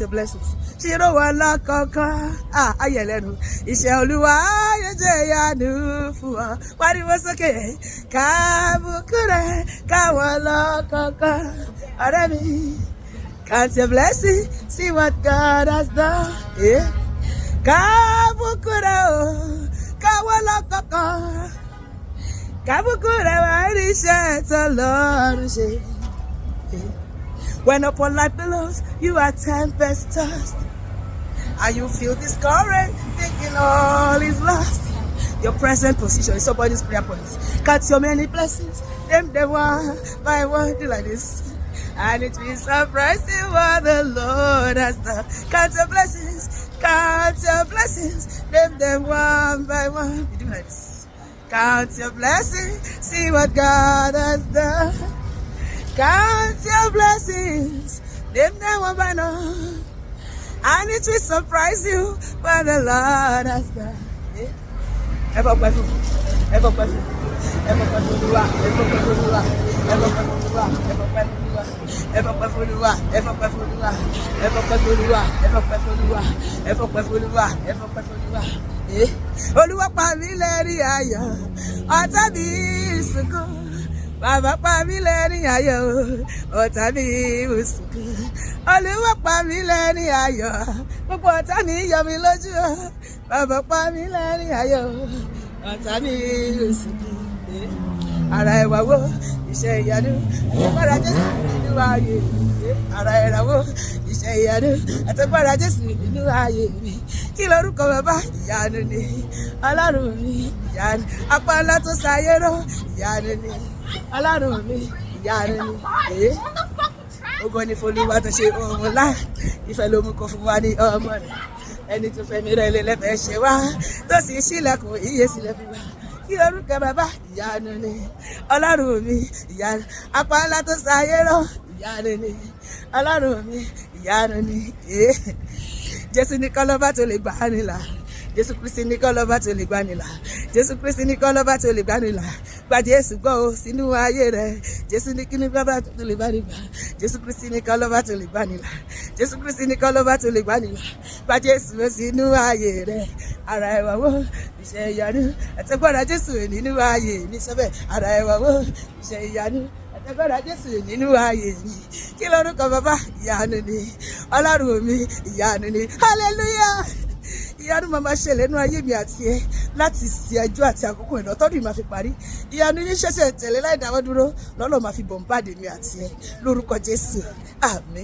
your blessings. Ṣírò wọn lọ́kọ̀ọ̀kan. Ayẹ̀lẹ́nu. Iṣẹ́ Olúwa yóò jẹ́ ìyanu fún ọ. Pariwo sókè. Kábùkún rẹ̀ káwọn lọ́kọ̀ọ̀kan. Ọ̀rẹ́ mi. Count your blessings. See what God has done. Kábùkún rẹ̀ o. Káwọn lọ́kọ̀ọ̀kan. Kábùkún rẹ̀ wá rí iṣẹ́ t'Ọlọ́run ṣe. When upon life billows, you are tempest-tossed, and you feel discouraged, thinking all is lost. Your present position is somebody's prayer point. Count your many blessings, name them one by one, do like this. And it will surprise you what the Lord has done. Count your blessings, name them one by one. You do like this. Count your blessings, see what God has done. Count your blessings, name them one by one, and it will surprise you what the Lord has done. Ever grateful, ever grateful, ever grateful, ever grateful, ever grateful, ever grateful, ever grateful, ever grateful, ever grateful, ever grateful, ever grateful, ever grateful. Olúwa pa mí lẹ́rìn ayọ̀, ọ̀tá mi sunkún. Bàbá pa mí lẹ́rìn ayọ̀, ọ̀tá mi sunkún. Olúwa pa mí lẹ́rìn ayọ̀, gbogbo ọ̀tá mi yọ mí lójú. Bàbá pa mí lẹ́rìn ayọ̀, ọ̀tá mi sunkún. Ara ẹ̀wà wo iṣẹ́ ìyanu, àtẹ̀gbára Jésù nínú ayé mi. Ara ẹ̀wà wo iṣẹ́ ìyanu, àtẹ̀gbára Jésù nínú ayé mi. Kí lorúkọ bàbá? Ìyanu ni. Ọlọ́run mi ìyanu, apá ńlá tó ṣayé rọ̀ ìyanu ni. Ọlọ́run mi ìyanu ni. Ògo ni f'Olúwa tó ṣe ohun ńlá. Ìfẹ́ ló mú kó fún wa ní ọmọ rẹ̀. Ẹni tó fẹ́ mi rẹ̀ lè lẹ́fẹ̀ẹ́ ṣe wá, tó sì ṣílẹ̀kùn iye sílẹ̀ fún wa. Kí lorúkọ bàbá? Ìyanu ni. Ọlọ́run mi ìyanu, apá ńlá tó ṣayé rọ̀ ìyanu ni. Ọlọ́run mi ìyanu ni. Jésù nìkan lọ́ba tó lè gbà á nílà. Jésù Kristi nìkan lọ́ba tó lè gbà nílà. Jésù Kristi nìkan lọ́ba tó lè gbà nílà. Gba Jésù gbọ́ o sínú ayé rẹ̀. Jésù nìkan lọ́ba tó lè gbà nílà. Jésù Kristi nìkan lọ́ba tó lè gbà nílà. Jésù Kristi nìkan lọ́ba tó lè gbà nílà. Gba Jésù o sínú ayé rẹ̀. Ara ẹ̀wà wo iṣẹ́ ìyanu, àtẹ̀gbọ́ra Jésù nínú ayé mi sọ́bẹ̀. Ara ẹ̀wà wo iṣẹ́ ìyanu, àtẹ̀gbọ́ra Jésù nínú ayé mi. Kí lorúkọ bàbá? Ìyanu ni. Ọlọ́run mi ìyanu ni. Hallelujah. Ìyanu máa ṣẹlẹ̀ nínú ayé mi àti ẹ láti ṣe ẹjọ́ àti àkókò ìná tọ́dún yìí máa fi parí. Ìyanu yín ṣẹ̀ṣẹ̀ tẹ̀lé láì dáwọ́ dúró lọ́lọ́ máa fi bọ̀m̀bàdé mi àti ẹ lórúkọ Jésù. Àmín.